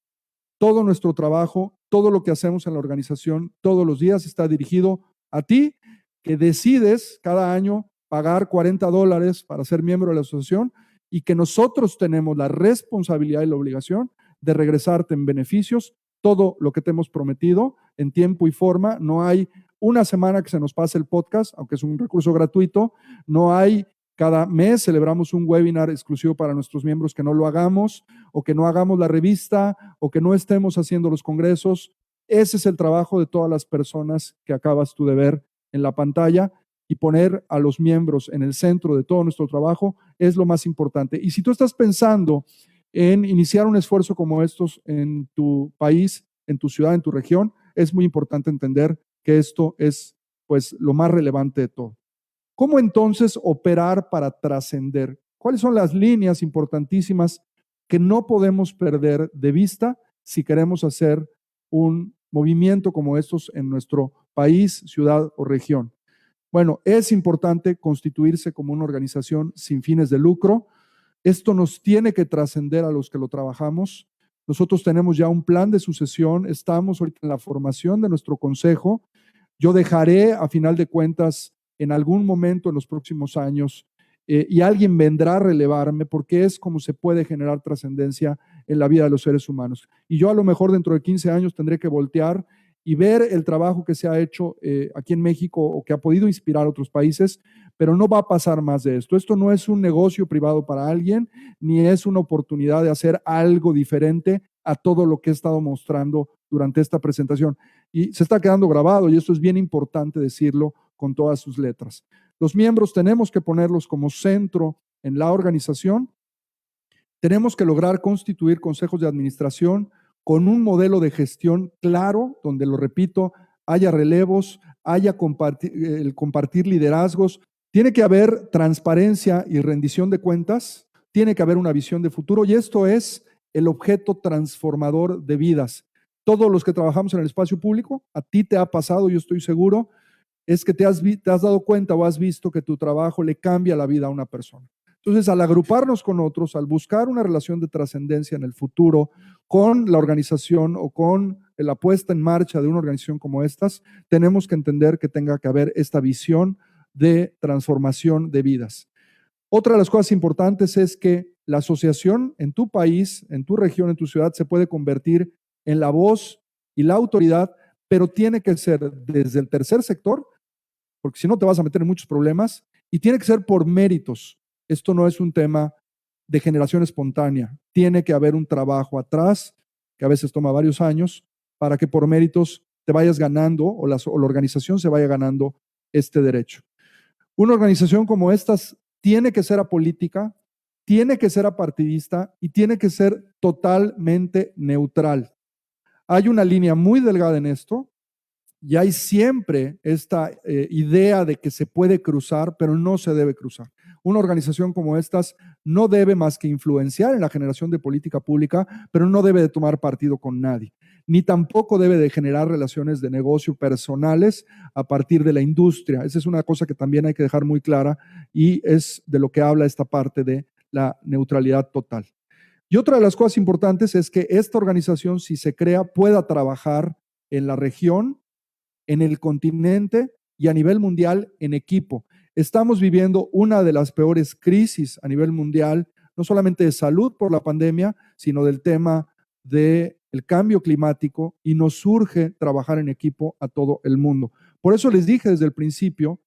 Todo nuestro trabajo, todo lo que hacemos en la organización todos los días está dirigido a ti, que decides cada año pagar $40 para ser miembro de la asociación y que nosotros tenemos la responsabilidad y la obligación de regresarte en beneficios todo lo que te hemos prometido en tiempo y forma. No hay una semana que se nos pase el podcast, aunque es un recurso gratuito. No hay cada mes celebramos un webinar exclusivo para nuestros miembros que no lo hagamos, o que no hagamos la revista, o que no estemos haciendo los congresos. Ese es el trabajo de todas las personas que acabas tú de ver en la pantalla, y poner a los miembros en el centro de todo nuestro trabajo es lo más importante. Y si tú estás pensando en iniciar un esfuerzo como estos en tu país, en tu ciudad, en tu región, es muy importante entender que esto es pues lo más relevante de todo. ¿Cómo entonces operar para trascender? ¿Cuáles son las líneas importantísimas que no podemos perder de vista si queremos hacer un movimiento como estos en nuestro país, ciudad o región? Bueno, es importante constituirse como una organización sin fines de lucro. Esto nos tiene que trascender a los que lo trabajamos. Nosotros tenemos ya un plan de sucesión, estamos ahorita en la formación de nuestro consejo. Yo dejaré, a final de cuentas, en algún momento en los próximos años, y alguien vendrá a relevarme, porque es como se puede generar trascendencia en la vida de los seres humanos. Y yo a lo mejor dentro de 15 años tendré que voltear y ver el trabajo que se ha hecho aquí en México o que ha podido inspirar a otros países, pero no va a pasar más de esto. Esto no es un negocio privado para alguien, ni es una oportunidad de hacer algo diferente a todo lo que he estado mostrando durante esta presentación. Y se está quedando grabado, y esto es bien importante decirlo con todas sus letras. Los miembros tenemos que ponerlos como centro en la organización. Tenemos que lograr constituir consejos de administración con un modelo de gestión claro, donde, lo repito, haya relevos, haya el compartir liderazgos. Tiene que haber transparencia y rendición de cuentas, tiene que haber una visión de futuro, y esto es el objeto transformador de vidas. Todos los que trabajamos en el espacio público, a ti te ha pasado, yo estoy seguro, es que te has dado cuenta o has visto que tu trabajo le cambia la vida a una persona. Entonces, al agruparnos con otros, al buscar una relación de trascendencia en el futuro con la organización o con la puesta en marcha de una organización como estas, tenemos que entender que tenga que haber esta visión de transformación de vidas. Otra de las cosas importantes es que la asociación en tu país, en tu región, en tu ciudad, se puede convertir en la voz y la autoridad, pero tiene que ser desde el tercer sector, porque si no te vas a meter en muchos problemas, y tiene que ser por méritos. Esto no es un tema de generación espontánea. Tiene que haber un trabajo atrás, que a veces toma varios años, para que por méritos te vayas ganando o la organización se vaya ganando este derecho. Una organización como estas tiene que ser apolítica, tiene que ser apartidista y tiene que ser totalmente neutral. Hay una línea muy delgada en esto, y hay siempre esta idea de que se puede cruzar, pero no se debe cruzar. Una organización como estas no debe más que influenciar en la generación de política pública, pero no debe de tomar partido con nadie, ni tampoco debe de generar relaciones de negocio personales a partir de la industria. Esa es una cosa que también hay que dejar muy clara, y es de lo que habla esta parte de la neutralidad total. Y otra de las cosas importantes es que esta organización, si se crea, pueda trabajar en la región en el continente y a nivel mundial en equipo. Estamos viviendo una de las peores crisis a nivel mundial, no solamente de salud por la pandemia, sino del tema del cambio climático, y nos urge trabajar en equipo a todo el mundo. Por eso les dije desde el principio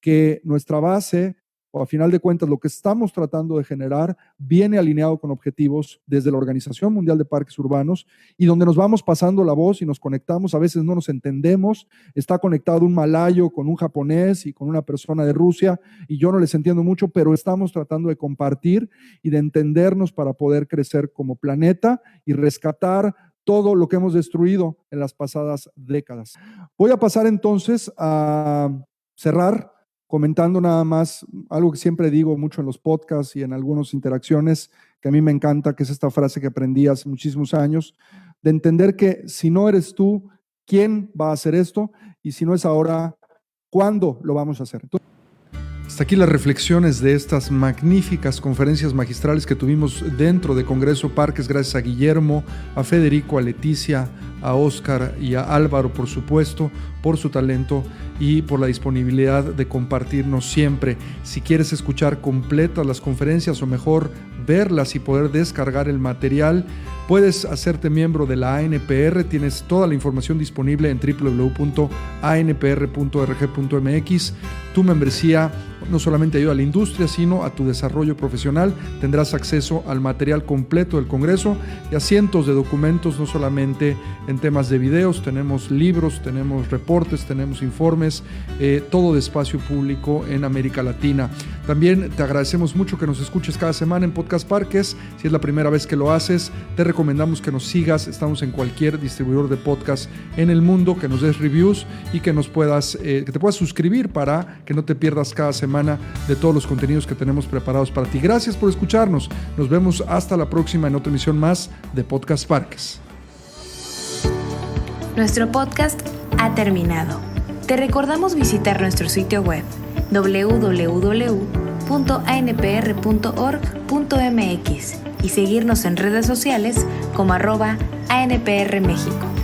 que nuestra base, o a final de cuentas lo que estamos tratando de generar, viene alineado con objetivos desde la Organización Mundial de Parques Urbanos, y donde nos vamos pasando la voz y nos conectamos. A veces no nos entendemos, está conectado un malayo con un japonés y con una persona de Rusia, y yo no les entiendo mucho, pero estamos tratando de compartir y de entendernos para poder crecer como planeta y rescatar todo lo que hemos destruido en las pasadas décadas. Voy a pasar entonces a cerrar comentando nada más algo que siempre digo mucho en los podcasts y en algunas interacciones, que a mí me encanta, que es esta frase que aprendí hace muchísimos años, de entender que si no eres tú, ¿quién va a hacer esto? Y si no es ahora, ¿cuándo lo vamos a hacer? Entonces, hasta aquí las reflexiones de estas magníficas conferencias magistrales que tuvimos dentro de Congreso Parques, gracias a Guillermo, a Federico, a Leticia, a Óscar y a Álvaro, por supuesto, por su talento y por la disponibilidad de compartirnos siempre. Si quieres escuchar completas las conferencias, o mejor verlas y poder descargar el material, puedes hacerte miembro de la ANPR. Tienes toda la información disponible en www.anpr.org.mx. Tu membresía no solamente ayuda a la industria, sino a tu desarrollo profesional. Tendrás acceso al material completo del Congreso y a cientos de documentos, no solamente en temas de videos, tenemos libros, tenemos reportes, tenemos informes, todo de espacio público en América Latina. También te agradecemos mucho que nos escuches cada semana en Podcast Parques. Si es la primera vez que lo haces, te recomendamos que nos sigas. Estamos en cualquier distribuidor de podcast en el mundo, que nos des reviews y que nos puedas, que te puedas suscribir para que no te pierdas cada semana de todos los contenidos que tenemos preparados para ti. Gracias por escucharnos. Nos vemos hasta la próxima en otra emisión más de Podcast Parques. Nuestro podcast ha terminado. Te recordamos visitar nuestro sitio web www.anpr.org.mx y seguirnos en redes sociales como @ANPR México.